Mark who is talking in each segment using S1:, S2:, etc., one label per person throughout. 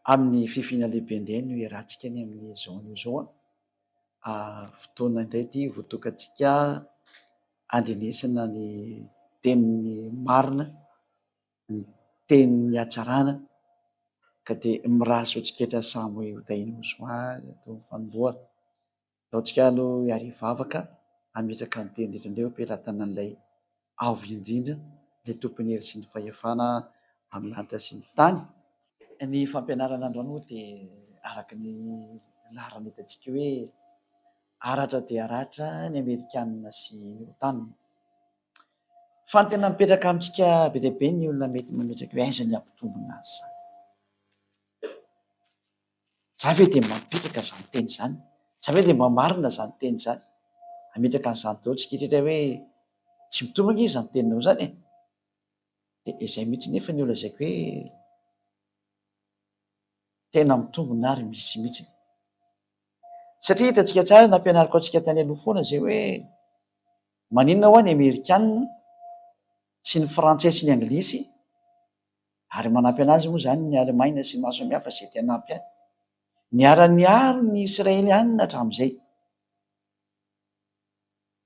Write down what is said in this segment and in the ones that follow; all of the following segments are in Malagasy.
S1: Amin'ny fifina lehibe indray no iarahantsika ny amin'ny zao anio zao fotoana indray ity voatokantsika andrenesana ny tenin'ny marina, ny tenin'ny hatsarana ka dia miraso tsiketra samy hotahiny mosoary atao fanombohana. Ataontsika aloha hiariva vavaka hametraka ny teny rehetra indray am-pelatanana an'ilay avo indrindra, ilay tompony hery sy ny fahefana amin'ny lanitra sy ny tany. Ny fampianarana androany moa dia araka ny laharana hitantsika hoe haratra dia haratra ny Amerikanina sy ny OTAN. Fa ny tena mipetraka amintsika be dia be ny olona mety mametraka hoe aiza ny ampitombona an'izany. Za ve dia mametraka izany teny izany? Za ve dia mba marina izany teny izany? Hametraka an'izany daholo tsika rehetra hoe tsy mitombo anga izy izany teninao izany e. Dia izay mihitsy nefa ny lazaiko hoe tena mitombona ary misy mihitsy. Satria hitantsika tsara nampianariko antsika tany aloha foana izay hoe maninona ho any Amerikanina sy ny Frantsay sy ny Anglisy ary manampy anazy moa izany ny Alemaina sy ny maro samihafa izay te hanampy any. Niara-niaro ny Israelianina hatramin'izay.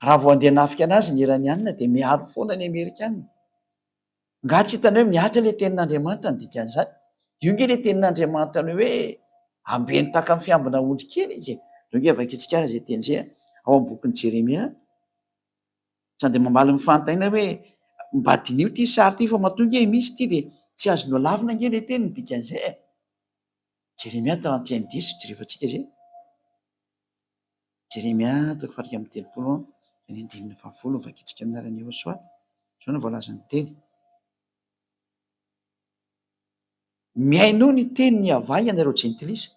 S1: Raha vao andeha hanafika anazy ny Iranianina dia miaro foana ny Amerikanina. Nga tsy hitany hoe miatra ilay tenin'Andriamanitra ny dikan'izany. Io nge ilay tenin'Andriamanitra ny hoe ambeny tahaka ny fiambina ondry kely izy. Reo nge vakintsika ara izay teny izay ao amin'ny bokin'i Jeremia. Tsy andeha mamaly ny fanontaniana hoe mba dinio ity sary ity fa matoa nge misy ity dia tsy azonao lavina nge ilay teny ny dikan'izay. Jeremia 31:10 jerefantsika izay. Jeremia 31:10 ny 9:20 vakintsika amin'ny alalan'i Joshua. Izao no voalaza ny teny. Miaino ny teny ny avay ianareo jentilisa.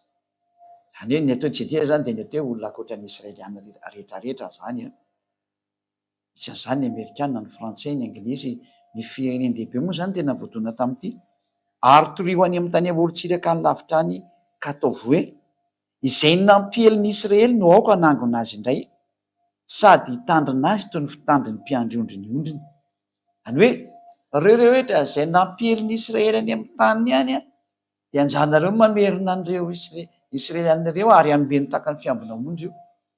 S1: Izany hoe ny atao jentilisa izany dia ny atao hoe olona ankoatran'ny Israelianina rehetrarehetra izany. Isan'izany ny Amerikanina, ny Frantsay, ny Anglisy, ny firenendehibe moa izany tena voadona tamin'ity. Ary torohany amin'ny tany amorontsiraka ny lavitra any ka ataovy hoe izay nampielyn'i Israely no aoka hanangona azy indray sady hitandrina azy toy ny fitandrin'ny mpiandry ondry ny ondriny. Izany hoe reo rehetra izay nampielyn'i Israely any amin'ny tany any dia anjaranareo mamerina an'ireo Israelianina ireo ary ambeny tahaka ny fiambina ondry io.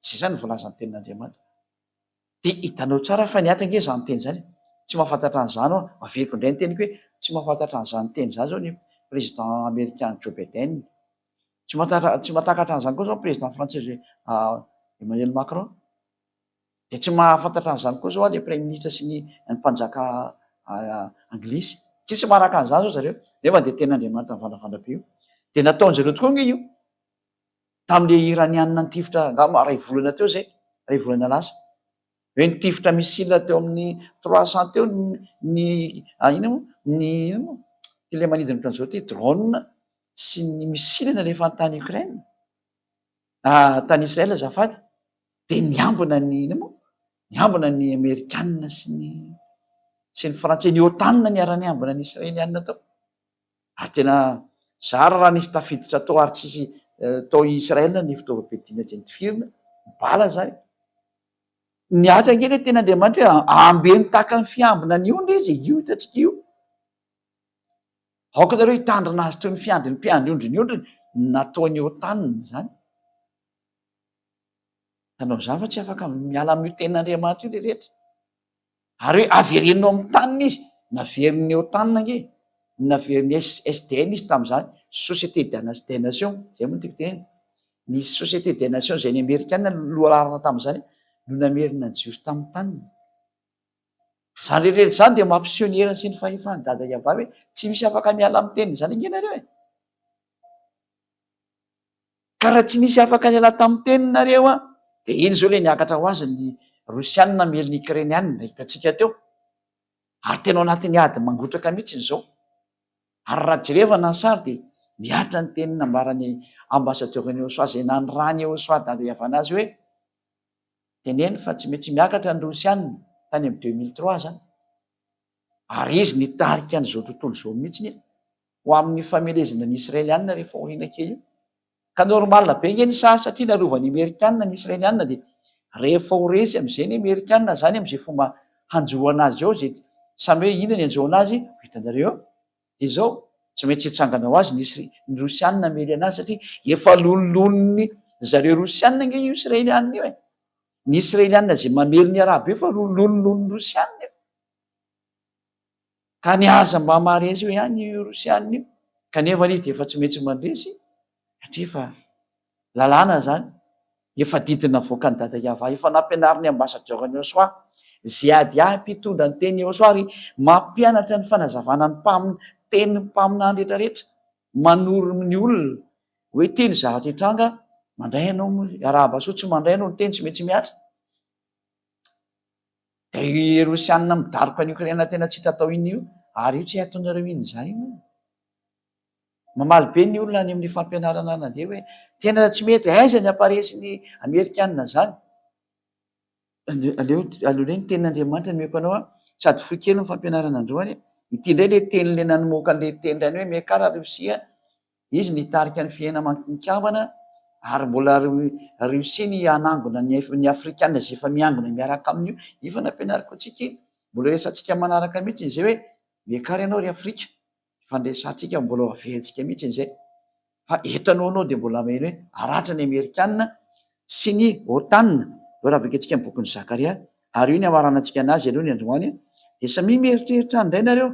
S1: Izay izany voalazan'ny tenin'Andriamanitra. Dia hitanao tsara fa niatra ange izany teny izany. Tsy mahafantatra an'izany aho, averiko indray ny teniko hoe tsy mahafantatra an'izany teny izany zao ny président américain Joe Biden. Tsy mahatakatra an'izany koa zao ny président français Emmanuel Macron. Dia tsy mahafantatra an'izany koa zao ilay premier ministre sy ny mpanjaka Anglisy. Tsisy maraka an'izany zao zareo. Nefa dia tenin'Andriamanitra mivandravandra be io. Dia nataon'izareo tokoa nge io. Tamin'ilay Iranianina nitifitra angamba ray volana teo izay, ray volana lasa. Hoe nitifitra misila teo amin'ny 300 teo ilay manidina ohatran'izao ty drone sy ny misila rehefa tany Ukraine. Tany Israel azafady. Dia niambina ny Amerikanina sy ny Frantsay, ny OTAN niara-niambina ny Israelianina tao. Ary tena zara raha nisy tafiditra tao ary tsisy tao Israel ny fitaovam-piadiana jentifirina bala zany. Niatra ange ilay ten'Andriamanitra hoe ambeny tahaka ny fiambina ny ondry izy, io hitantsika io. Aoka nareo hitandrina azy toy ny fiandry ny mpiandry ondry ny ondriny, nataony OTAN izany. Tanao izany fa tsy afaka miala amin'io tenin'Andriamanitra io rehetra. Ary hoe averenao amin'ny tanina izy, naverin'ny OTAN ange, naverin'ny SDN izy tamin'izany, Société des Nations, izay moa tiako teny. Ny Société des Nations izay ny Amerikanina lohalarana tamin'izany no namerina ny jiosy tamin'ny tanina. Izany rehetra izany dia mampiseho ny heriny sy ny fahefany dada iavavy hoe tsy misy afaka miala amin'ny teniny izany ange nareo e. Ka raha tsy nisy afaka niala tamin'ny teninareo dia iny izao ilay niakatra ho azy ny Rosianina namely ny Ukrainianina hitantsika teo. Ary tena ao anatin'ny ady mangotraka mihitsy izao. Ary raha jerevana ny sary dia miatra ny teny nambaran'ny ambassadeur-n'i Joshua izay nanirany Joshua dada iavanazy hoe teneny fa tsy maintsy miakatra ny Rosianina tany amin'ny 2003 zany. Ary izy nitarika an'izao tontolo izao mihitsy ho amin'ny famelezana ny Israelianina rehefa horiana kely io. Ka normalina be nge ny sary satria narovany Amerikanina ny Israelianina dia rehefa ho resy amin'izay ny Amerikanina zany amin'izay fomba hanjoana azy ao, izay samy hoe inona ny anjoana azy, hitanareo izao tsy maintsy hitsangana ho azy ny Rosianina mely anazy satria efa loniloniny zareo Rosianina nge io Israelianina io e. Ny Israelianina zay mamely ny Arabo io fa loniloniny Rosianina io. Ka ny aza mba maharesy eo ihany io Rosianina io. Kanefa ny dia efa tsy maintsy mandresy satria efa lalàna zany. Efa didina voaka ny Dada Iava, efa nampianariny ambasadorany Iosoa zay ady ampitondra ny teny Iosoa ary mampianatra ny fanazavana ny tenin'ny mpaminany rehetrarehetra, manoro ny olona hoe teny zavatra hitranga mandray ianao Araba soa tsy mandray ianao ny teny tsy maintsy miatra. Dia Rosianina midaroka ny Ukraina tena tsy hita tao iny io, ary io tsy ataonareo iny zany io. Mamaly be ny olona any amin'ny fampianarana nandeha hoe tena tsy mety, aiza ny aparesy ny Amerikanina zany. Aleo ny tenin'Andriamanitra meko anao sady foy kely ny fampianarana androany. Ity indray le tenile namoaka an'le teny rany hoe miakara Rosia, izy nitarika ny fiainana manikambana ary mbola Rosia ny anangona ny Afrikanina zay efa miangona miaraka amin'io. Ifa nampianariko antsika iny, mbola resantsika manaraka mihitsy zay hoe miakara ianao ry Afrika, fandresantsika mbola aveantsika mihitsy zay. Fa eto anao dia mbola maheno hoe haratra ny Amerikanina sy ny OTAN. Raha vika antsika ny bokin'ny Zakaria, ary io ny amarana antsika anazy aloha ny androany, dia samy mieritreritra indray nareo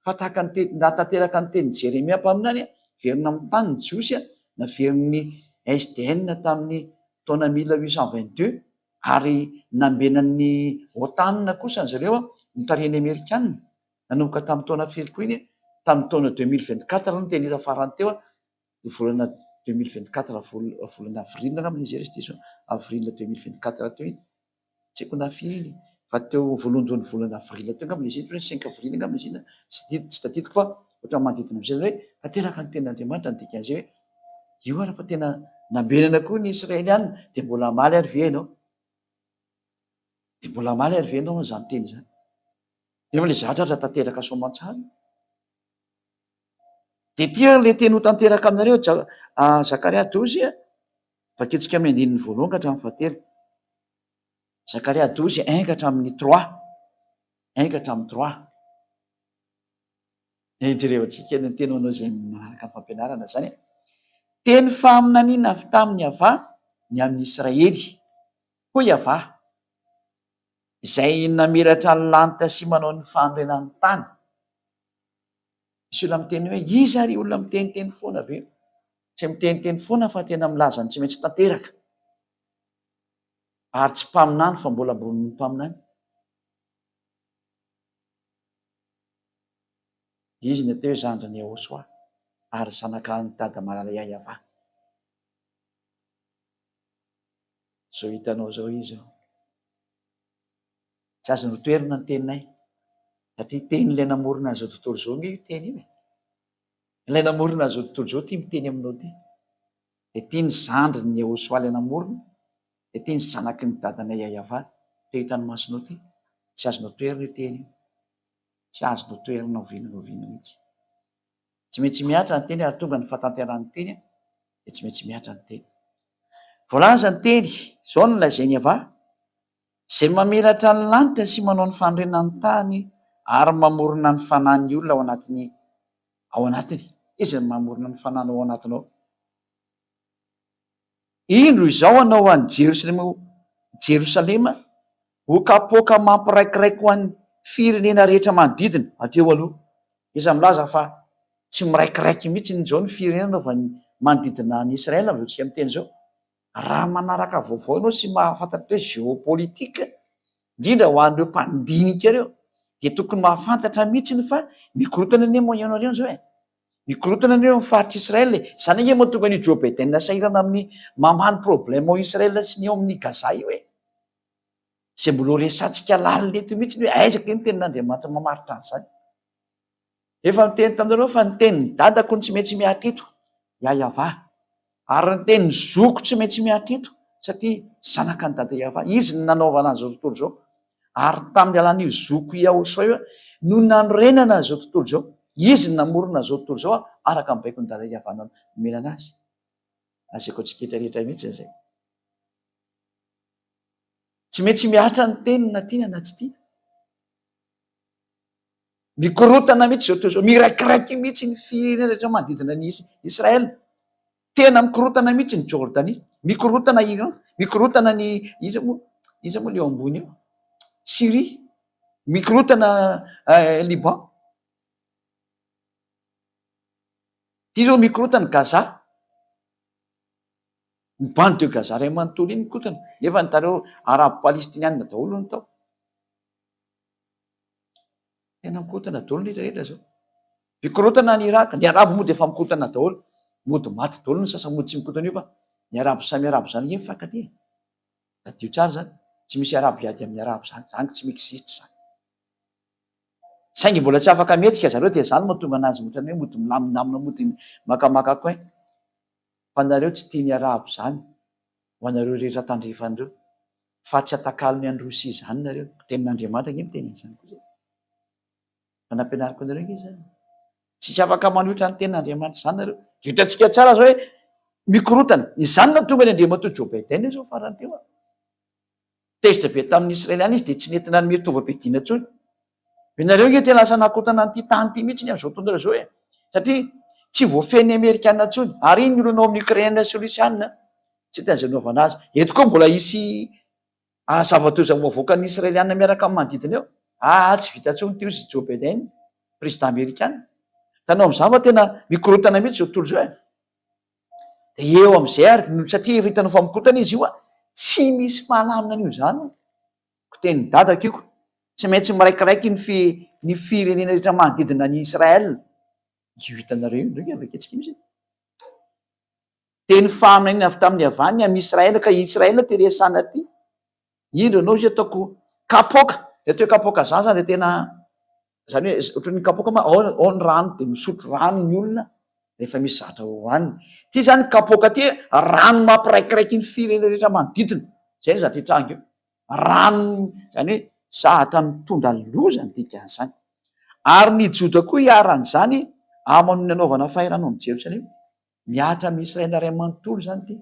S1: fa tahaka ny natanteraka ny teny Jeremia mpaminany verina amin'ny tany ny Jiosy naveriny SDN tamin'ny taona 1822 ary nambenan'ny OTAN kosa zareo nitarihany Amerikanina nanomboka tamin'ny taona firy koa iny, tamin'ny taona 2024 no teny hita farany teo volana 2024 volana avril angambany zay resy avril 2024 teo iny, tsy haiko na firy iny fa teo voalondroan'ny volana avril teo angambany izy iny, 5 avril angambany izy iny, tsy tadidiko fa ohatra manodidina am'izay hoe tanteraka ny tenin'Andriamanitra ny dikan'izay hoe io ary fa tena nambenana koa ny Israelianina dia mbola hamaly ary ve ianao, dia mbola hamaly ary ve ianao zany teny zany. Dia le zavatra raha tanteraka soamantsara. Dia tia le teny ho tanteraka aminareo Zakaria 12 vaketsika amin'ny andininy voalohany ka hatramin'ny fahatelo. Zakaria 12 1 ka hatramin'ny 3, 1 ka hatramin'ny 3. Jerevantsika ny teny anao zay manaraka ny fampianarana zany. Teny faminaniana avy tamin'ny Ava ny amin'ny Israely, hoy Ava izay namelatra ny lanitra sy manao ny fanorenan'ny tany. Misy olona miteny hoe iza ary olona miteniteny foana ve? Tsy miteniteny foana fa tena milaza ny tsy maintsy tanteraka. Ary tsy mpaminany fa mbola ambony mpaminany. Izy ny atao hoe zandriny Iosoa ary zanaka ny dada Malalay Ava. Zao hitanao zao izy ao. Tsy azo notoerina ny teninay satria teny ilay namorona an'izao tontolo izao nge io teny io e. Ilay namorona an'izao tontolo izao tia miteny aminao ty. Dia tia ny zandriny Iosoa ilay namorona, dia tia ny zanaky ny dadanay Ava. Te hitany masonao ty. Tsy azo notoerina io teny io. Tsy azo notoerina oviana mihitsy. Tsy maintsy miatra ny teny ary tonga ny fahatanteran'ny teny dia tsy maintsy miatra ny teny. Voalaza ny teny, izao no lazainy Ava, izay mamelatra ny lanitra sy manao ny fanorenan'ny tany ary mamorona ny fanan'ny olona ao anatiny. Izy ny mamorona ny fanany ao anatinao. Indro izao anao an'ny Jerosalema ho kapoaka mampiraikiraiky ho an'ny firenena rehetra manodidina hateo aloha. Iza milaza fa tsy miraikiraiky mihitsy izao ny firenena fa manodidina ny Israela amin'izao tsika miteny izao. Raha manaraka vaovao ianao sy mahafantatra hoe géopolitika, indrindra ho an'ireo mpandinika ireo, dia tokony mahafantatra mihitsy fa mikorotana anie Moyen-Orient zao e. Mikorotana anie amin'ny faritra Israela. Izany ange mahatonga ny Joe Biden sahirana amin'ny mamany problème ao Israela sy ny ao amin'ny Gaza io e. Izay mbola resantsika lalina eto mihitsy hoe aiza ke ny tenin'Andriamanitra mamaritra an'izany. Efa miteny taminareo fa ny tenin'ny dadako ny tsy maintsy miatra eto, Ava. Ary ny tenin'ny zoko tsy maintsy miatra eto satria zanaka ny dada Ava. Izy ny nanaovana an'izao tontolo izao. Ary tamin'ny alan'io zoko Iosoa io no nanorenana an'izao tontolo izao. Izy ny namorona an'izao tontolo izao araka ny baiko ny dada Ava nomenana azy. Azaiko antsika rehetra mihitsy izay. Tsy maintsy miatra ny teny na tiana na tsy tiana. mikorotana mihitsy zao toa zao, miraikiraiky mihitsy ny firenena rehetra manodidina ny Israel. Tena mikorotana mihitsy ny Jordanie, mikorotana Iran, mikorotana ny iza moa le eo ambony eo, Syrie, mikorotana Liban, ty zao mikorotana Gaza, ny bande de Gaza ray manontolo iny mikorotana, nefa ny tareo arabo palestiniana daholo ny tao. Tena mikorotana daholo ny rehetra zao. Mikorotana ny Iraka, ny arabo moa dia efa mikorotana daholo, mody maty daholo ny sasany, mody tsy mikorotana io fa ny arabo samy arabo zany iny mifankatia. Adio tsara zany, tsy misy arabo hiady amin'ny arabo zany, zany tsy miexiste zany. Saingy mbola tsy afaka mihetsika zareo dia zany mahatonga anazy ohatrany hoe mody milaminamina, mody makamaka koa. Fa nareo tsy tia ny arabo zany, ho anareo rehetra tandrefanireo, fa tsy atakalo ny any Rosia zany nareo. Tenin'Andriamanitra nge miteny an'izany koa zay. Fa nampianariko anareo nge zany. Tsy afaka manohitra ny tenin'Andriamanitra zany nareo. Hitantsika tsara zao hoe mikorotana. Izany no tonga ny Andriamatoa Joe Biden zao farany teo. Tezitra be tamin'ny Israeliana izy dia tsy nentina ny mitovam-pidiana intsony. Ianareo nge tena lasa nakotana an'ity tany ity mihitsy ny amin'izao tontolo izao e. Satria tsy voafehin'ny Amerikana intsony. Ary iny olona ao amin'ny Ukraine sy Rusiana, tsy tena izay naovana azy. Eto koa mbola hisy zava-toza mavoaka ny Israeliana miaraka amin'ny manodidina eo. Tsy vita intsony ty izy Joe Biden, président Amerikana. Tanao amin'izany fa tena mikorotana mihitsy izao tontolo izao e. Dia eo amin'izay ary satria efa hitanao fa mikorotana izy io tsy misy mahalamina an'io zany. Tenin'ny dadako io, tsy maintsy miraikiraiky ny firenena rehetra manodidina ny Israel. Io hitanareo io ndreka avaketsika mihitsy. Teny faminaniana avy tamin'ny havaniny amin'ny Israel ka Israel ty resana aty. Indro anao izy ataoko kapoaka. Atao hoe kapoaka zany dia tena zany hoe ohatran'ny kapoaka ma ao ny rano dia misotro rano ny olona rehefa misy zatra hohaniny. Ty zany kapoaka ty rano mampiraikiraiky ny firenena rehetra manodidina. Zay ny zatra hitranga io. Rano zany hoe zatra mitondra loza ny dikan'izany. Ary ny Joda koa hiaran'izany aman'ny nanaovana fahirana amin'ny Jerosalema. Miatra amin'ny Israel ray manontolo zany ty.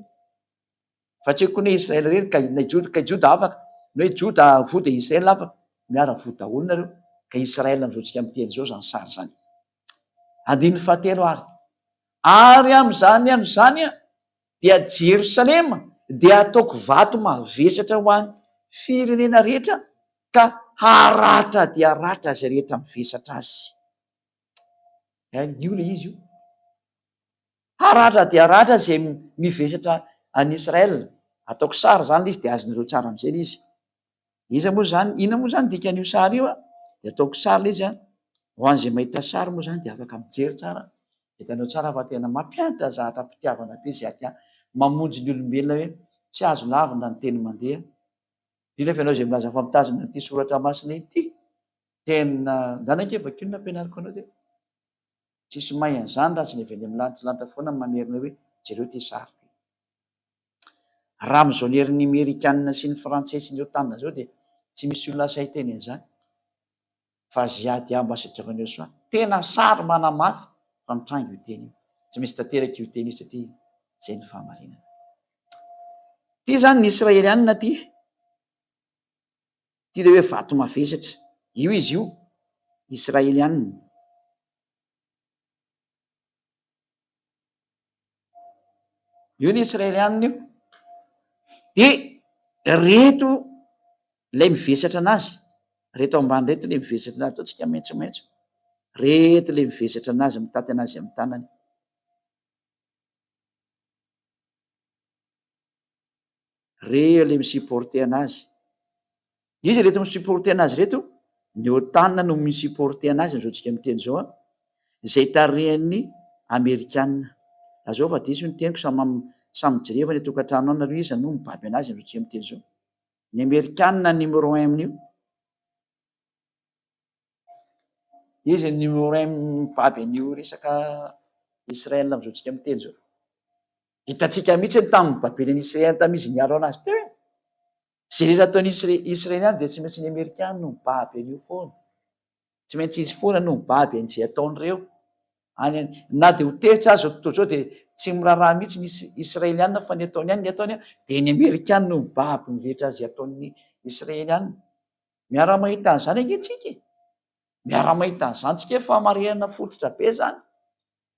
S1: Fa tsy koa ny Israel rery ka Joda afaka, ny hoe Joda vo dia Israel afaka. Miara vo daholo nareo ka Israel amin'izao tsika miteny zao zany sary zany. Andininy fahatelo ary amin'izany dia Jerosalema dia ataoko vato mavesatra ho an'ny firenena rehetra ka haratra dia haratra izay rehetra mivesatra azy. Io le izy io. Haratra dia haratra izay mivesatra any Israel. Ataoko sary zany izy dia azonareo tsara amin'izay izy. Iza moa zany, ina moa zany dikan'io sary io dia ataoko sary le izy ho an'izay mahita sary moa zany dia afaka mijery tsara. Hitanao tsara fa tena mampianatra zavatra mpitiavana be izay aty mamonjy ny olombelona hoe tsy azo lavina ny teny mandeha. Indrindra fa ianao izay milaza fa mitazona ity soratra masina ity. Tena ndanake vakio no nampianariko anao teo. Tsisy may an'izany raha tsy ny avy any amin'ny lanitra foana mamerina hoe jereo ty sary ty. Raha amin'izao ny herin'ny Amerikana sy ny Frantsay sy ny OTAN zao dia tsy misy olona say teny an'izany. Fa ziady ambasidravan'io soa. Tena sary manamafy fa mitrangy io teny io. Tsy misy tanteraka io teny io satria zay ny fahamarinana. Ty zany ny Israeliana ty. Ty le hoe vato mavesatra. Io izy io, Israeliana. Io ny Israeliana io. Dia reto ilay mivesatra anazy. Reto ambany reto ilay mivesatra anazy. Ataontsika maitsomaitso. Reto ilay mivesatra anazy, mitaty anazy amin'ny tanany. Reo ilay misiporte anazy. Izy reto misiporte anazy reto, ny OTAN no misiporte anazy amin'izao tsika miteny zao izay tarihan'ny Amerikana. Azao fa diso ny teniko samy jereva ny tokantrano ao nareo iza no mibaby anazy amin'izao tsika miteny zao. Ny Amerikana numéro 1 amin'io. Izy numéro 1 mibaby an'io resaka Israel amin'izao tsika miteny zao. Hitantsika mihitsy tamin'ny babeny Israel tamin'izy niaro anazy teo. Zay rehetra ataon'ny Israeliana dia tsy maintsy ny Amerikana no mibaby an'io foana. Tsy maintsy izy foana no mibaby an'izay ataon'ireo. Na dia ho teritra azy tontolo zao dia tsy miraharaha mihitsy ny Israeliana fa ny ataony ihany dia ny Amerikana no mibaby ny rehetra izay ataon'ny Israeliana. Miara mahita an'izany ange tsika. miara-mahita an'izany tsika fa marihana fototra be zany.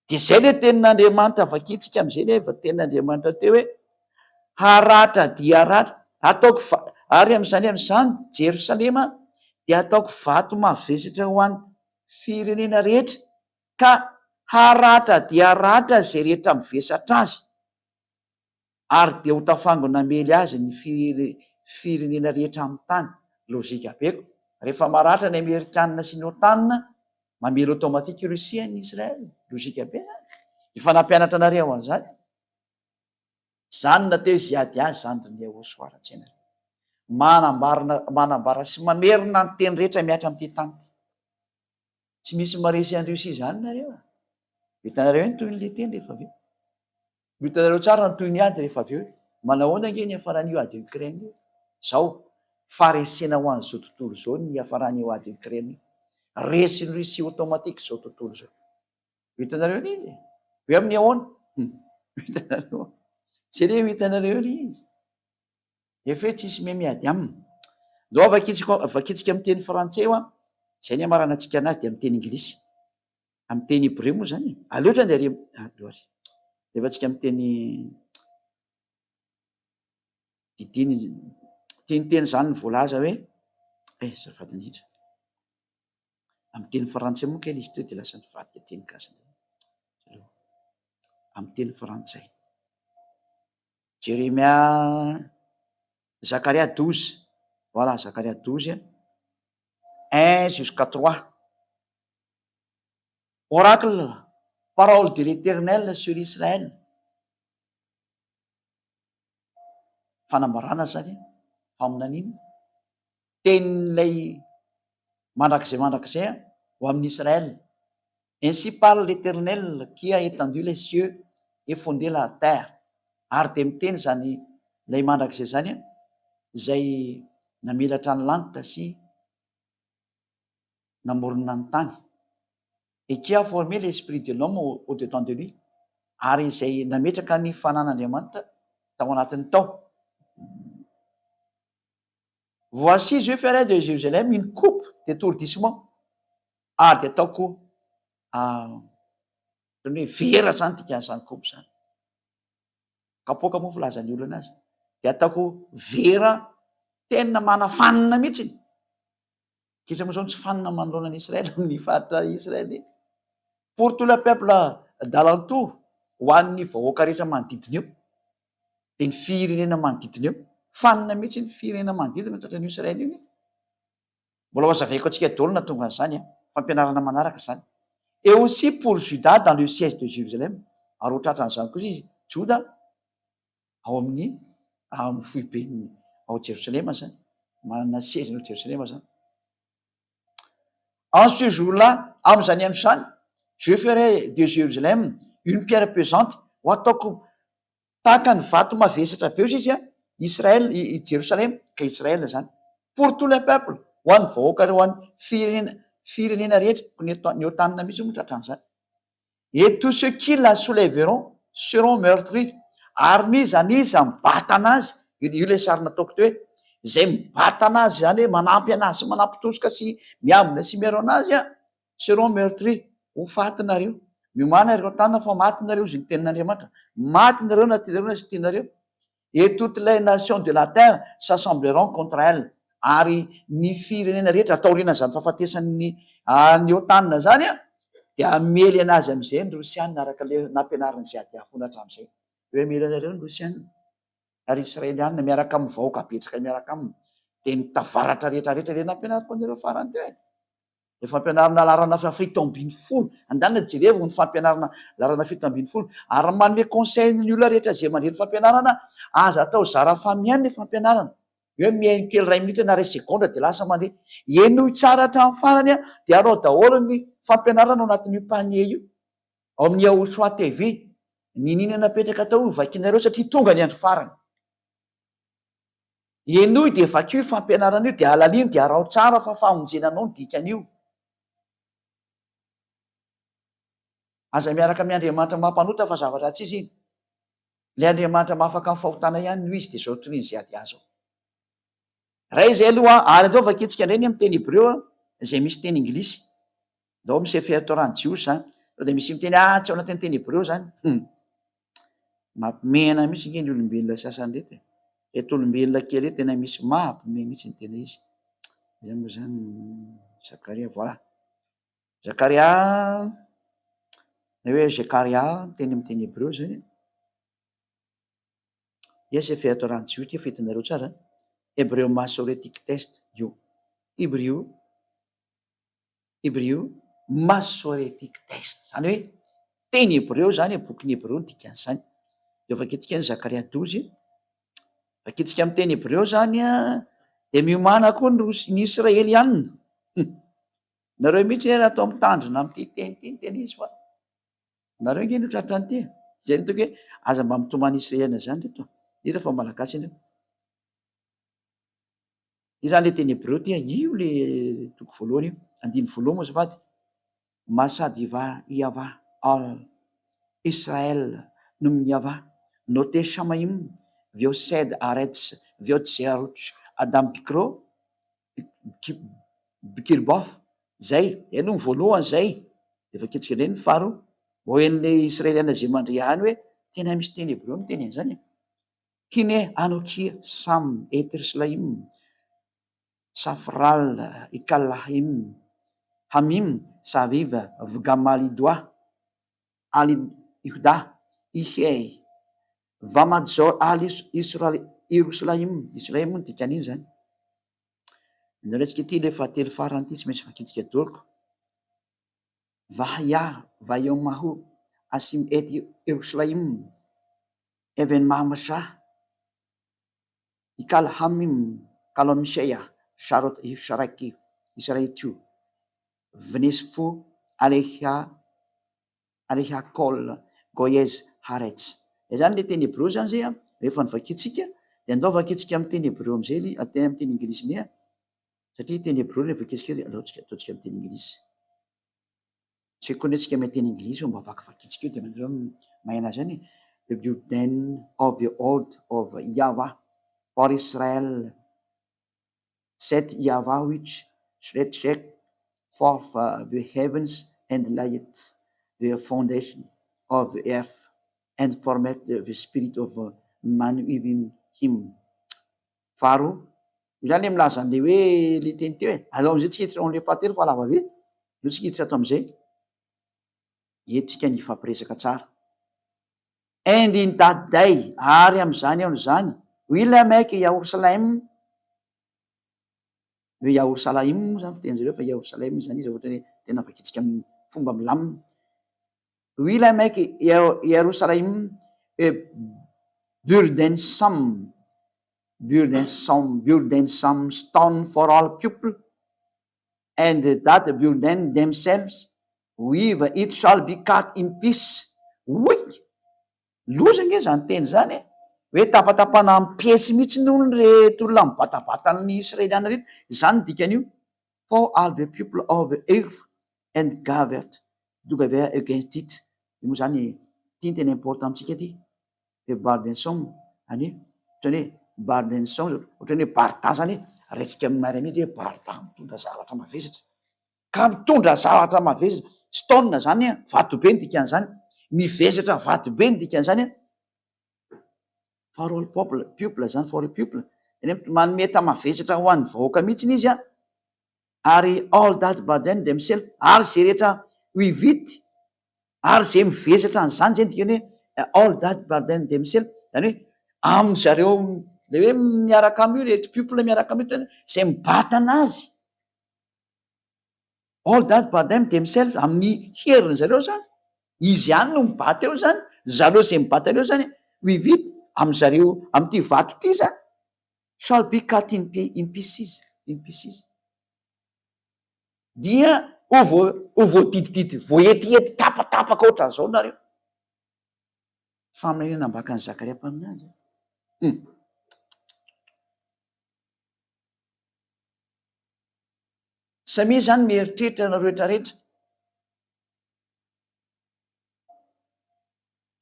S1: Dia izay le tenin'Andriamanitra vakitsika amin'izay rehefa tenin'Andriamanitra teo hoe haratra dia haratra ataoko ary amin'izany Jerosalema dia ataoko vato mavesatra ho an'ny firenena rehetra, ka haratra dia haratra izay rehetra mivesatra azy, ary dia ho tafango namely azy ny firenena rehetra amin'ny tany. Lôjika beko. Rehefa maratra ny Amerikanina sy ny OTAN, mamely automatique Russie ny Israel. Lôjika be efa nampianatra anareo an'izany. Zany nateo izy ady azy zany ny hosoaran-tsaina. Manambara sy mamerina ny teny rehetra miatra amin'ity tany. Tsy misy maresy an'i Russie zany nareo. Hitanareo ny toy ny teny rehefa avy eo. Hitanareo tsara ny toy ny ady rehefa avy eo. Manahoana ange ny hafaran'io ady Ukraine io? Zao faresena ho an'izao tontolo zao ny hafaran'io ady Ukraine. Resy ny Russie automatique zao tontolo zao. Hitanareo n'izy? Hoe amin'ny ahoana? Hitanareo? Tsy le hitanareo izy. Efa hoe tsisy miady aminy. Zao vakitsika amin'ny teny frantsay io, izay ny amarana antsika anazy dia amin'ny teny anglisy. Amin'ny teny hébreu moa zany. Aleotra ny rehefa tsika amin'ny teny teny zany ny voalaza hoe zafady indrindra. Amin'ny teny frantsay moa kely izy teo dia lasa nivadika teny gasy. Amin'ny teny frantsay. Jérémia, Zacharia 12. Voilà, Zacharia 12, 1 jusqu'à 3. Oracle, parole de l'Éternel sur Israël. Fanambarana zany, faminaniana. Tenin'ilay mandrakizay ho amin'ny Israël. Ainsi parle l'Éternel qui a étendu les cieux et fondé la terre. Ary dia miteny zany ilay mandrakizay zany, izay namelatra ny lanitra sy namorona ny tany. Et qui a formé l'esprit de l'homme au-dedans de lui. Ary izay nametraka ny fanan'Andriamanitra tao anatin'ny tao. Voici, je ferai de Jérusalem une coupe d'étourdissement. Ary dia ataoko vera zany tikan'izany coupe zany. Kapoaka moa filazan'ny olona azy. Dia ataoko vera tena manafanina mihitsy. Kisa moa zao tsy fanina manoloana an'Israël amin'ny faritra Israël. Pour tout le peuple d'alentour, ho an'ny vahoaka rehetra manodidina eo. Dia ny firenena manodidina eo. Fanina mihitsy ny firenena manodidina tratran'io Israël io. Mbola hazavaiko antsika daholo na tonga an'izany, fampianarana manaraka izany. Et aussi pour Juda dans le siège de Jérusalem. Ary ho tratran'izany koa izy Juda ao amin'ny foibeny ao Jérusalem zany. Manana siège ao Jérusalem zany. En ce jour-là, amin'izany andro izany, je ferai de Jérusalem une pierre pesante. Ho ataoko tahaka ny vato mavesatra be izy Israël, Jérusalem, ka Israël zany. Pour tout le peuple, ho an'ny vahoaka ho an'ny firenena rehetra, ny OTAN mihitsy moa tratran'izany. Et tous ceux qui la soulèveront seront meurtris. Ary mizany izy mibata anazy, io le sary nataoko teo hoe izay mibata anazy zany hoe manampy anazy, manampy-tosoka sy miambina sy miaro anazy, seront meurtris. Ho faty nareo. Miomana ireo tany fa maty nareo izy ny tenin'Andriamanitra. Maty nareo na tianareo sy tianareo. Et toutes les nations de la terre s'assembleront contre elle. Ary ny firenena rehetra ataoriana zany fahafatesan'ny OTAN zany dia amely anazy amin'izay ny Rosianina araka le nampianariny izay ady afona hatramin'izay. Hoe amely anareo ny Rosianina ary Israelianina miaraka amin'ny vahoaka betsaka miaraka aminy. Dia nitavaratra rehetrarehetra le nampianariko anareo farany teo. Ny fampianarana larana fito ambin'ny folo. Andanina jerevo ny fampianarana larana fito ambin'ny folo. Ary manome conseil ny olona rehetra izay mandray ny fampianarana, aza atao zara famiany ny fampianarana. Hoe mihaino kely 2 minitra na 2 seconde dia lasa mandeha. Enoy tsara hatramin'ny farany dia arao daholo ny fampianarana ao anatin'io panier io. Ao amin'ny Yaoshua TV. Ninina napetraka tao vakinareo satria tonga ny andro farany. Enoy dia vakio fampianarana io dia alalino dia arao tsara fa famonjenanao ny dikan'io. Aza miaraka amin'ny Andriamanitra mampanota fa zavatra tsy izy iny. Ilay Andriamanitra mahafaka amin'ny fahotana ihany no izy dia izao toy izay ady azy ao. Raha izay aloha ary andao vakitsika indray ny amin'ny teny hébreu izay misy teny anglisy. Dao misy fihatoran jiosy zany dia misy miteny tsy ao anatin'ny teny hebreo zany mampimena mihitsy nge ny olombelona sasany rety eto olombelona kely e tena misy mahampime mihitsy ny tena izy zay moa zany Zakaria voilà Zakaria na hoe Zekaria teny amin'ny teny hebreo zany iasa fihatoran jiosy ty fitinareo tsara Hébreu masoretic test io Hébreu masoretic test zany hoe teny hebreo zany bokyny hebreo ny dikan'izany de vakitsika ny Zakaria 12 vakitsika amin'ny teny hebreo zany de miomana koa ny israelianina nareo mihitsy atao mitandrina amin'ity teny ty ny tena izy fa nareo nge notratra ny ty zay ny toka hoe aza mba mitomany israeliana zany reto hita fa malagasy indreo io zany le teny hebreo ty io le toko voalohany io andiny voalohany moa azafady masady va iava al Israel no miava note shamaim viosed arets viotserotch adam bikro bikirbof zay no voalohany zay de vaketsika ndray ny faro hoen'le israeliana zay mandre any hoe tena misy teny hebreo ny teny an'izany kine anokia sam etrislaim safral ikalahim hamim saviva vgamalidoa ali ihuda ihey vamadzo ali Irosalaim no dikan'iny zany naretsika ty le fahatelo farany ty tsy maintsy vakitsika doriko vahia vayomahu asim et Irosalaim even mamasa ikalhamim kalamisheya sharot isharaki israetu vnesfo aleha kol goyez harets zany le teny hebreo zany zay rehefa nyvakitsika de andao vakitsika amin'ny teny hebreo am'zay amin'ny teny inglisy ny satria teny hebreo le vakitsika ataotsika amin'ny teny inglisy tsy konetsika amin'ny teny inglisy mba vakivakitsika io de manareo mahena zany the building of the old of Yahweh for Israel set Yahweh which stretched forth the heavens and laid the foundation of the earth and formed the spirit of man within him. Faro io zany le milaza an'le hoe le teny teo alao am'zay tsika hiditra an'le fahatelo fa lava be no tsika hiditra ato am'zay etsika ny fampiresaka tsara and in that day ary am'zany ao zany will I make Jerusalem hoe Jerusalem zany fiteny zareo fa Jerusalem zany izy ohatra hoe tena vakitsika amin'ny fomba milamina will I make Jerusalem a burdensome stone for all people and that burden themselves with it shall be cut in piece oy loza nge zany teny zany hoe tapatapana amin'ny piesy mihitsy noho ny reto olona mibatabatany israeliana reto zany dikan'io for all the people of the earth and gathered together against it moa zany tia ny tena important amitsika ty de burdensome any ohatrany hoe burdensome ohatrany hoe barda zany retsika amin'ny miaramety hoe barda mitondra zavatra mavesatra ka mitondra zavatra mavesatra stone zany vato be ny dikan'izany mivesatra vato be ny dikan'izany for all people zany for all people manome tamavesatra ho an'ny vahoaka mihitsiny izy ary all that burden themselves ary zay rehetra wivity ary zay mivesatra an'izany zay dikany hoe all that burden themselves zany hoe amin'ny zareo le hoe miaraka am'io rehetra people miaraka am'io zay mibatana azy all that burden themselves amin'ny heriny zareo zany izy ihany no mibata eo zany zareo zay mibata reo zany wivity amy zareo am'ty vato ty zany shall be cut in pieces dia ho voadididity voetiety tapatapaka ohatran'izao nareo faminenana ambaka ny Zakaria mpaminazy samy zany mieritreritra nareo rehetrarehetra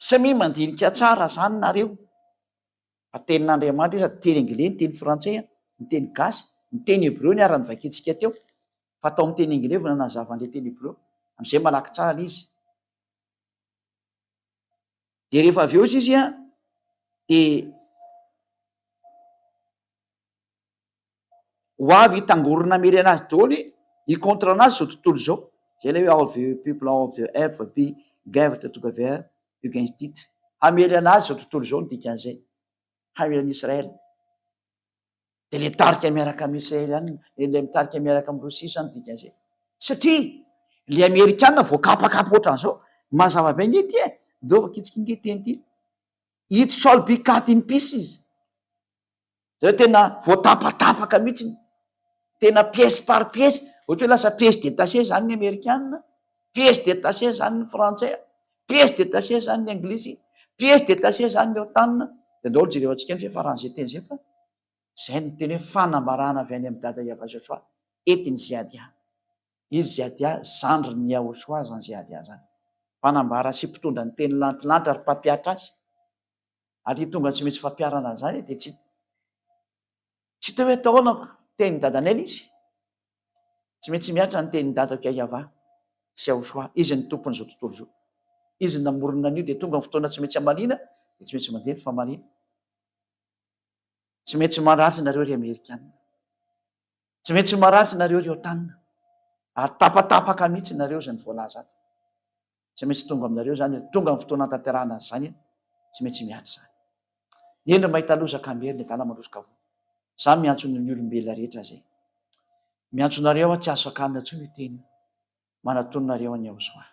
S1: samy mandinika tsara zany nareo atenin'Andriamanitra io sady teny anglais ny teny frantsay ny teny gasy ny teny hebreo ny ara-ny vakitsika teo fa atao amin'ny teny anglais vao nanazava an'le teny hebreo am'izay malaky tsara izy. De rehefa avy eo izy de ho avy hitangorona mely anazy daholo i contre anazy zao tontolo zao, zay le hoe all the people all the earth be gathered together against it. Hamely anazy zao tontolo zao ny dikan'izay, hamely an'Israely. De le tarika miaraka amin'ny Israely any, le mitarika miaraka amin'ny Rosia zany dikan'izay. Satria le Amerikanina voakapakapa ohatran'izao, mazava be nge ty ndova kitsiky nge teny ty. It shall be cut in pieces. Zay tena voatapatapaka mihitsy, tena pièce par pièce, ohatra hoe lasa pièce détachée zany ny Amerikanina, pièce détachée zany ny Frantsay, pièce détachée zany ny Anglisy, pièce détachée zany ny OTAN. De daholo jerevantsika ny fiafaran'izay teny zay fa zay no teny hoe fanambarana avy any amin'ny dada Yahova etiny Ziadia. Izy Ziadia zandry ny Yahoshua zany Ziadia zany. Fanambara sy mpitondra ny teny lantilanitra ary mpampiatra azy. Ary tonga tsy maintsy fampiarana zany de tsy hita hoe ataona teny dadanay izy. Tsy maintsy miatra ny teny dadako Yahova sy Yahoshua. Izy ny tompony zao tontolo zao. Izy namorona an'io de tonga ny fotoana tsy maintsy hamarina de tsy maintsy mandeha ny famarina. Tsy maintsy maratry nareo ry Amerikanina. Tsy maintsy maratry nareo ry OTAN. Ary tapatapaka mihitsy nareo zany voalaza ato. Tsy maintsy tonga aminareo zany, tonga ny fotoana tanterahana zany, tsy maintsy miatra zany. Endry mahita lozaka mery ny adala malosika avoa. Zany miantso ny olombelona rehetra zay. Miantso nareo tsy azo sakanina intsony io teny. Manatononareo any Yahoshua.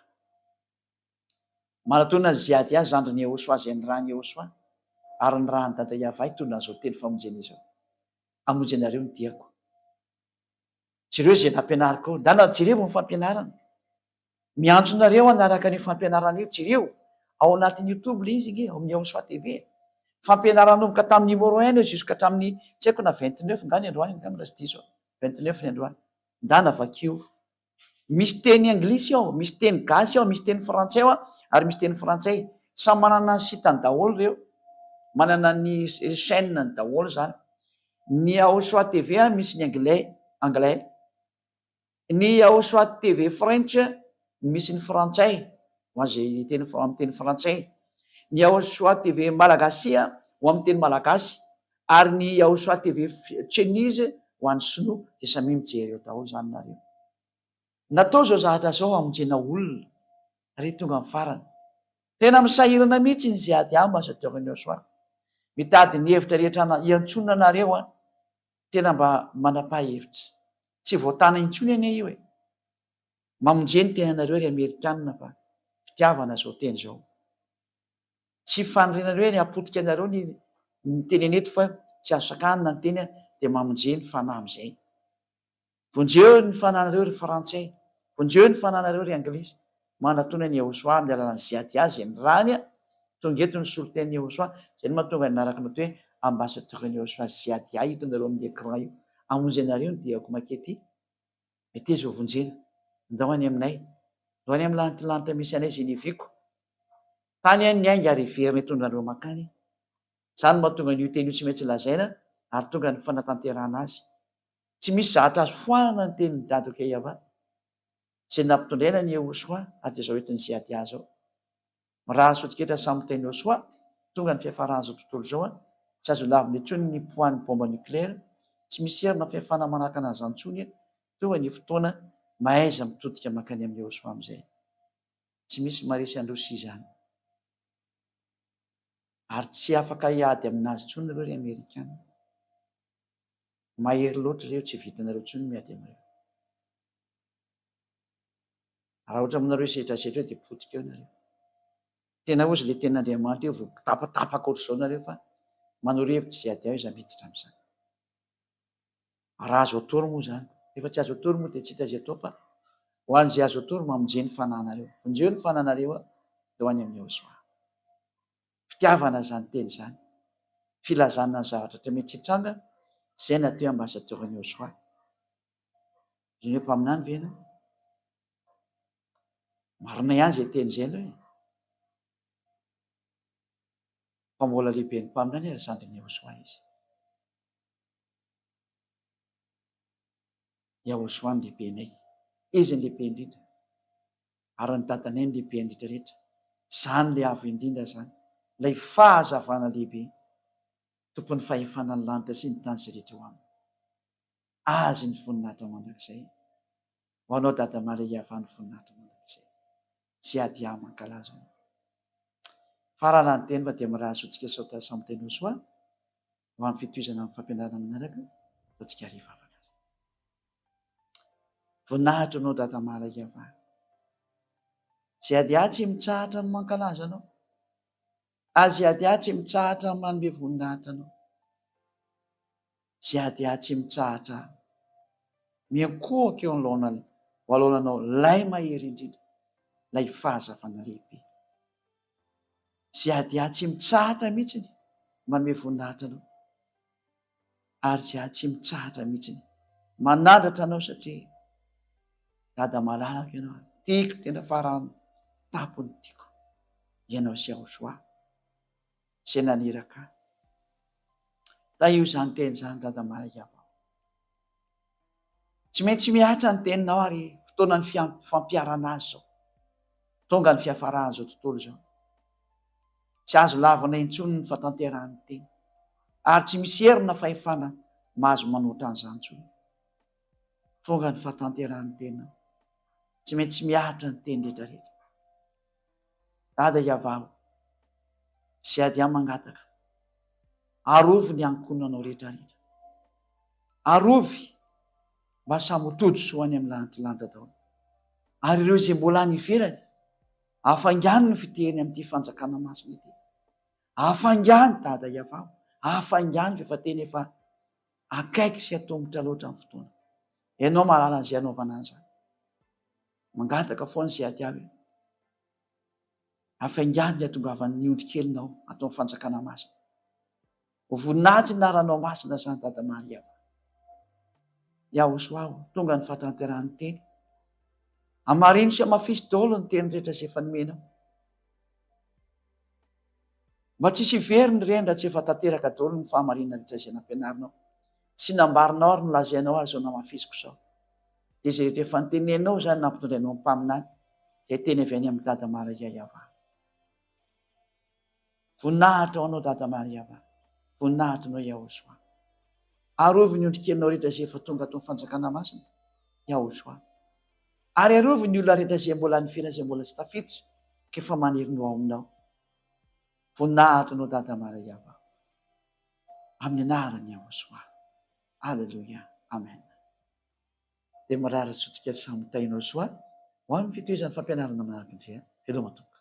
S1: Manatonona Ziadia zandry ny Yahoshua zay ny raha ny Yahoshua ary ny raha ny dada Yahova hitondra an'izao teny famonjena izao. Hamonjy anareo ny diako. Jereo zay nampianariko ao, dana jereo ny fampianarana. Miantso nareo anaraka ny fampianarana io, jereo ao anatin'ny YouTube le izy nge, ao amin'ny Yahoshua TV. Fampianarana nomboka tamin'ny numéro 1 jusqu'à hatramin'ny tsy haiko na 29 ngany androany ngany raha tsy diso, 29 ny androany. Ndana vakio. Misy teny Anglisy ao, misy teny gasy ao, misy teny Frantsay ao ary misy teny Frantsay. Samy manana ny sitany daholo reo. Manana ny chaîne ny daholo zany. Ny Yahoshua TV misy ny anglais. Ny Yahoshua TV French misy ny Frantsay, ho an'izay teny amin'ny teny Frantsay. Ny Yahoshua TV Malagasy ho amin'ny teny Malagasy ary ny Yahoshua TV Chinese ho an'ny Sinoa dia samy mijery eo daholo zany nareo. Natao zao zavatra zao hamonjena olona rehefa tonga amin'ny farany. Tena misahirana mihitsy ny Ziadia ambassadeur ny Yahoshua. Mitady ny hevitra rehetra hiantsonana nareo tena mba manapa-hevitra. Tsy voatana intsony anie io e. Mamonjeny tena nareo ry Amerikanina fa fitiavana zao teny zao. Tsy faniriana hoe ny apotika anareo ny teny eto fa tsy azo sakanina ny teny dia mamonjeny fanahy amin'izay. Vonjeo ny fananareo ry Frantsay, vonjeo ny fananareo ry Anglisy. Manatona ny Yahoshua amin'ny alalan'ny Ziadia zay ny rany tonga eto ny soloten'ny Yahoshua. Zay no mahatonga nanaraka ny hoe ambassadeur ny Yahoshua Ziadia hitonareo amin'ny écran io. Hamonjy anareo ny diako makety. Mety izy ho vonjena. Ndao any aminay, ndao any amin'ny lantilanitra misy anay zay niviako. Tany ny ainga ary heverina hitondrareo makany. Zany mahatonga an'io teny io tsy maintsy lazaina ary tonga ny fanatanterahana azy. Tsy misy zavatra azo foanana ny tenin'ny dadako Yahova. Zay nampitondraina ny Yahoshua hatrizao eton'ny Ziadia zao. Raha sotriketra samy teny Yahoshua, tonga ny fiafarana zao tontolo zao tsy azo lavina intsony ny poan'ny bomba nucléaire. Tsy misy herina fiafana manahaka anazy intsony. Tonga ny fotoana mahaiza mitodika makany amin'ny Yahoshua amin'izay. Tsy misy maresy any Rosia zany. Ary tsy afaka hiady aminazy intsony ireo ry Amerikanina. Mahery loatra ireo, tsy vitanareo intsony miady amin'ireo. Raha ohatra aminareo setrasetra eo dia potika eo nareo. Tena ozy le ten'Andriamanitra eo vao tapatapaka ohatr'izao nareo fa manoro hevitra Ziadia izy miditra amin'izany. Raha azo atoro moa zany. Rehefa tsy azo atoro moa dia tsy hita izay atao fa ho an'izay azo atoro mamonjeny fanahinareo. Vonjeo ny fanahinareo dao any amin'ny Yahoshua. Fitiavana zany teny zany. Filazana ny zavatra rehetra mety hitranga, izay natao ambassadeur ny Yahoshua. Izy ny mpaminany ve ianao? Marina ihany izay teny izay aloha e. Fa mbola lehibe ny mpaminany ary zandry ny Yahoshua izy. Yahoshua ny lehibenay. Izy ny lehibe indrindra. ary ny dadany ny lehibe indrindra zany le avo indrindra zany ilay fahazavana lehibe tompon'ny fahefanany lanitra sy ny tany sy rehetra ho aminy azy ny voninahitra mandrakizay ho anao dada Maria ny voninahitra mandrakizay sy ady amankalaza farana ny teny fa dia mirahazo antsika sao samy teny ho soa ho amin'ny fitohizana amin'ny fampianarana manaraka antsika rehefa afaka azy voninahitra anao dada Maria sy ady tsy mitsahatra ny mankalaza anao azy ady tsy mitsahatra ny manome voninahitra anao sy ady tsy mitsahatra miankohaka eo alohananao lay mahery indrindra lay fahazavana lehibe sy ady tsy mitsahatra mihitsy manome voninahitra anao ary sy tsy mitsahatra mihitsy manandratra anao satria dada malalaka ianao tiako tena farany tapony tiako ianao sy ao soa sy naniraka da io zany teny zany dada Maria tsy maintsy miatra ny teninao ary fotoana ny fampiarana azy zao tonga ny fiafarahany zao tontolo zao tsy azo lavana intsony ny fatanterahany teny ary tsy misy herina fahefana mahazo manoatra an'izany intsony tonga ny fatanterahany tena tsy maintsy miatra ny teny rehetrarehetra dada Iavao sy ady mangataka arovy ny ankonanao rehetrarehetra arovy mba samy todo soany amin'ny lanitry daholo ary ireo izay mbola any ivelany afangany ny fitehany amin'ity fanjakana masina ity afangany dada Iavao afangany efa teny efa akaiky sy atombotra loatra amin'ny fotoana ianao mahalala an'izay anaovana an'izany mangataka foana sy ady avy afangany ny atongavany ny ondry kelinao atao amin'ny fanjakana masina ho voninahitra ny anaranao masina zany dada Maria iaho soaho tonga ny fatanterahany teny amarino sy amafisy daholo ny teny rehetra sy efa nomenao mba tsisy very ny reny raha tsy efa tanteraka daholo ny fahamarinana rehetra izay nampianarinao sy nambarinao ary nolazainao azy zao namafisiko sao dia izay rehetra efa notenenao zany nampitondrainao amin'ny mpaminany dia teny avy any amin'ny dada Maria Iava voninahitra ho anao dada Maria Iava voninahitra anao iaho soa arovy ny ondrikelinao rehetra izay efa tonga atao fanjakana masina iaho soa ary arovy ny olona rehetra izay mbola nifela izay mbola tsy tafiditra kefa maniry no ao aminao voninahitra anao dada Maria Iava amin'ny anarany iaho soa Alleluia amen dia mararatsika samy tainao soa ho amin'ny fitohizan'ny fampianarana manaraka ny dia veloma tompoko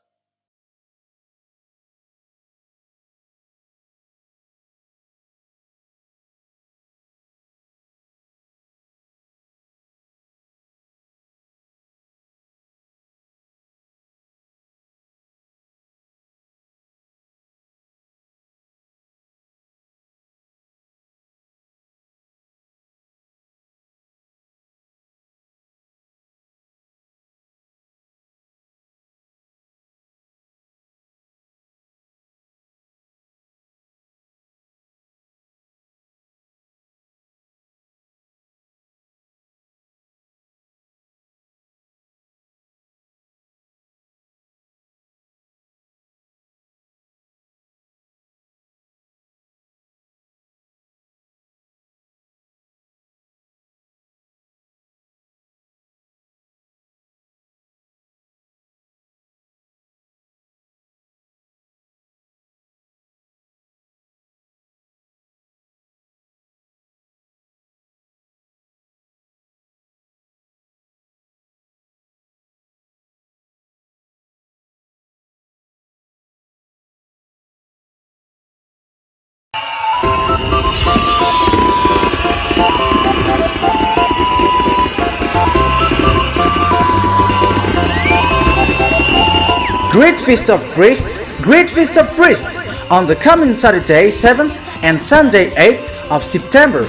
S2: Great Feast of Priests, Great Feast of Priests, on the coming Saturday 7th and Sunday 8th of September.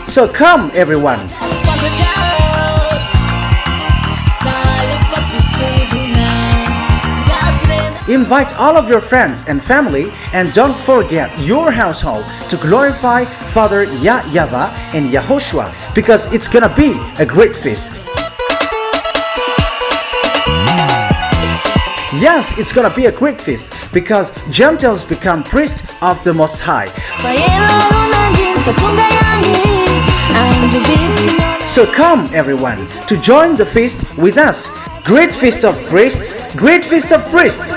S2: So come everyone. Invite all of your friends and family, and don't forget your household to glorify Father Yahweh and Yahushua, because it's gonna be a great feast. Yes, it's gonna be a great feast because Gentiles become priests of the Most High. So come everyone to join the feast with us. Great feast of priests, great feast of priests.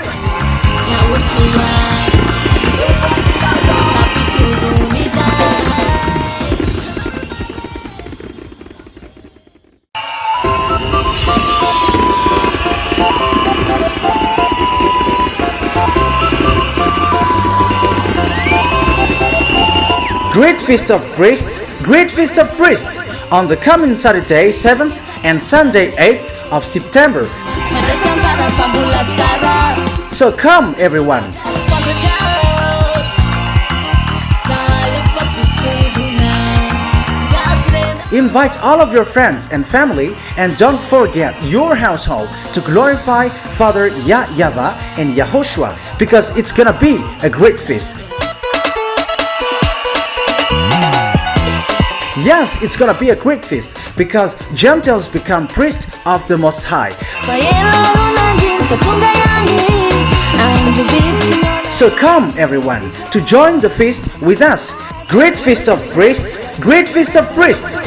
S2: Great Feast of Priests, Great Feast of Priests, on the coming Saturday 7th and Sunday 8th of September. So come everyone. Invite all of your friends and family and don't forget your household to glorify Father Yahweh and Yahushua because it's gonna be a great feast. Yes, it's gonna be a great feast because Gentiles become priests of the Most High. So come everyone to join the feast with us. Great Feast of Priests, Great Feast of Priests.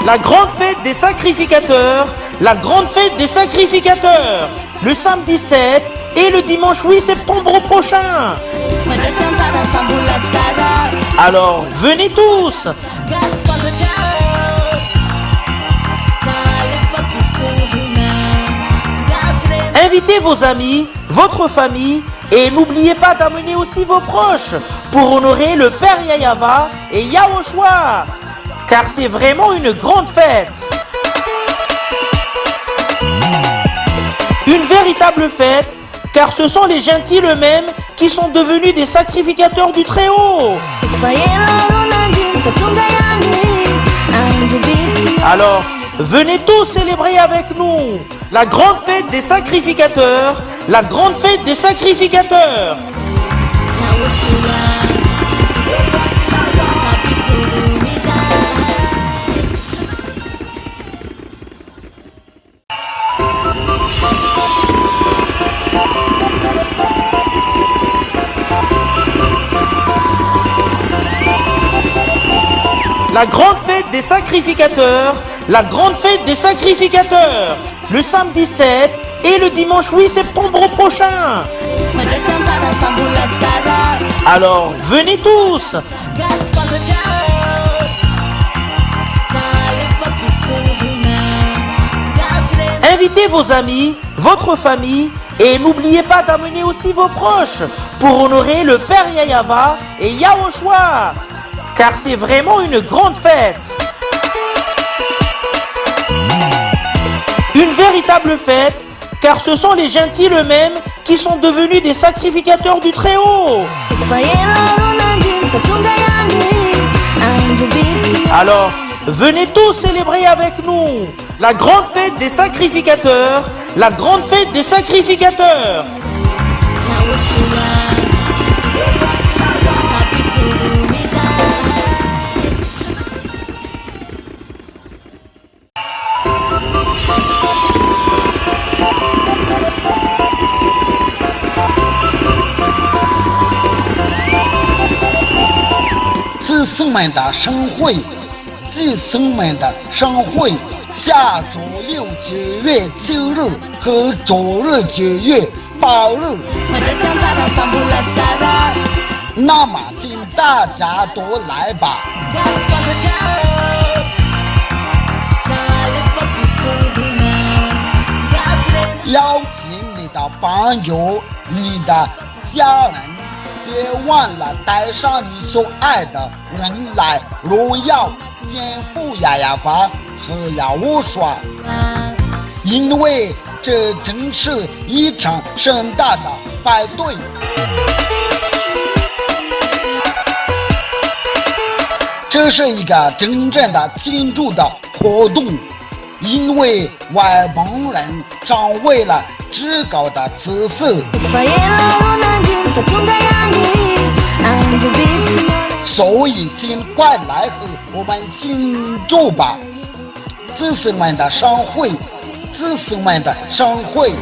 S3: La grande fête des sacrificateurs, la grande fête des sacrificateurs, le samedi 7 et le dimanche 8 septembre prochain. Alors, venez tous. Invitez vos amis, votre famille et n'oubliez pas d'amener aussi vos proches pour honorer le Père Yahweh et Yahushua. Car c'est vraiment une grande fête. Une véritable fête, car ce sont les gentils eux-mêmes qui sont devenus des sacrificateurs du Très-Haut. Alors, venez tous célébrer avec nous la grande fête des sacrificateurs, la grande fête des sacrificateurs. La grande fête des sacrificateurs, la grande fête des sacrificateurs, le samedi 7 et le dimanche 8 septembre prochain. Alors, venez tous. Invitez vos amis, votre famille et n'oubliez pas d'amener aussi vos proches pour honorer le Père Yahweh et Yahushua. Car c'est vraiment une grande fête. Une véritable fête, car ce sont les gentils eux-mêmes qui sont devenus des sacrificateurs du Très-Haut. Alors, venez tous célébrer avec nous la grande fête des sacrificateurs, la grande fête des sacrificateurs.
S4: 子孙们的盛会，子孙们的盛会，下周6 9月9日和周日9月8日。那么，请大家都来吧。邀请你的朋友、你的家人。别忘了带上你所爱的人来荣耀天父亚亚法和亚乌耍，因为这真是一场盛大的派对。这是一个真正的庆祝的活动，因为外邦人掌握了至高的知识，所以尽快来和我们庆祝吧，子孙们的盛会，子孙们的盛会。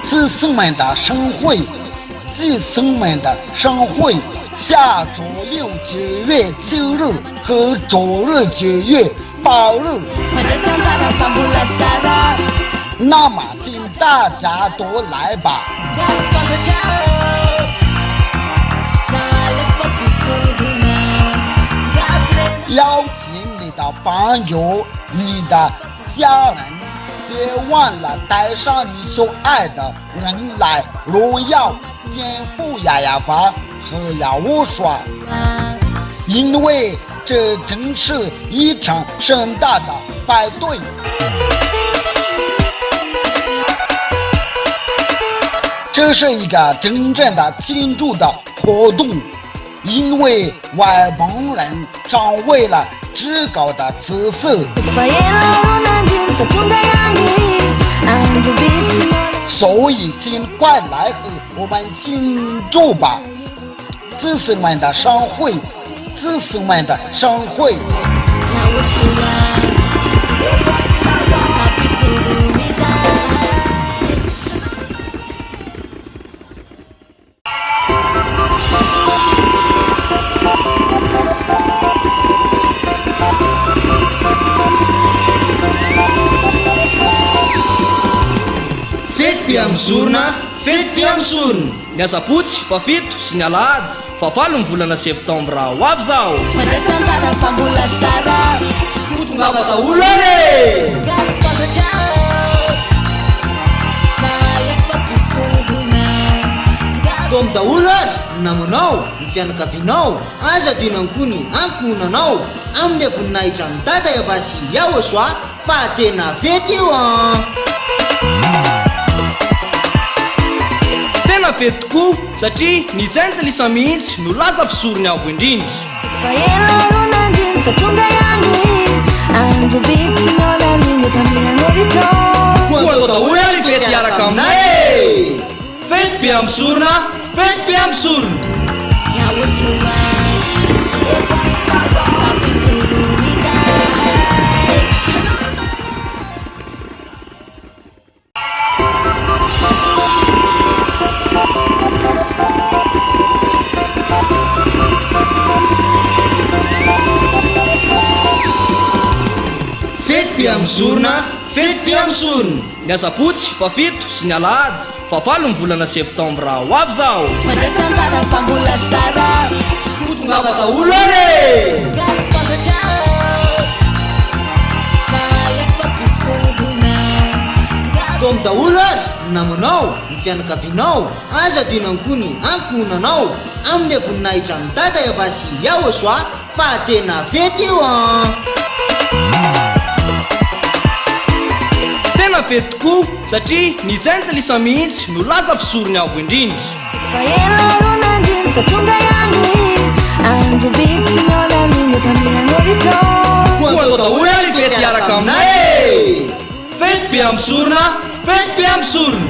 S4: 子孙们的盛会，子孙们的盛会，下周6 9月9日和周日9月8日。那么请大家都来吧。邀请你的朋友、你的家人，别忘了带上你所爱的人来荣耀天父亚亚法和亚乌刷，因为这真是一场盛大的派对。这是一个真正的庆祝的活动，因为外邦人掌握了至高的知识，所以尽快来和我们庆祝吧，子孙们的盛会，子孙们的盛会。
S5: Piamzorona, fety piamsony. Ny asabotsy fa 7 sy ny alahady fa 8 ny volana septambra ho avy zao. Tongava daholo are! Tom daholo ary namanao, ny fianakavinao, aza dinany koa ny ankonanao amin'ny voninahitra ny dada Yavasy Yahosoa fa tena fety io Tena fety tokoa satria ny Saint-Lisa mihitsy no lasa mpisorony avo indrindra. Koa atao daholo ary fety hiaraka aminay. Fety piamsorona, fety piamsorona. Piamsorona, fety piamsorona. Ny asabotsy fa 7 sy ny alahady fa 8 ny volana septambra ho avy zao. Tongava daholo are! Tom daholo ary namanao, ny fianakavinao, aza dinany koa ny ankonanao amin'ny voninahitra ny dada Yavasy Yahosoa fa tena fety io Tena fety tokoa satria ny Saint-Lisa mihitsy no lasa mpisorony avo indrindra. Koa atao daholo ary fety hiaraka aminay. Fety piamsorona, fety piamsorona.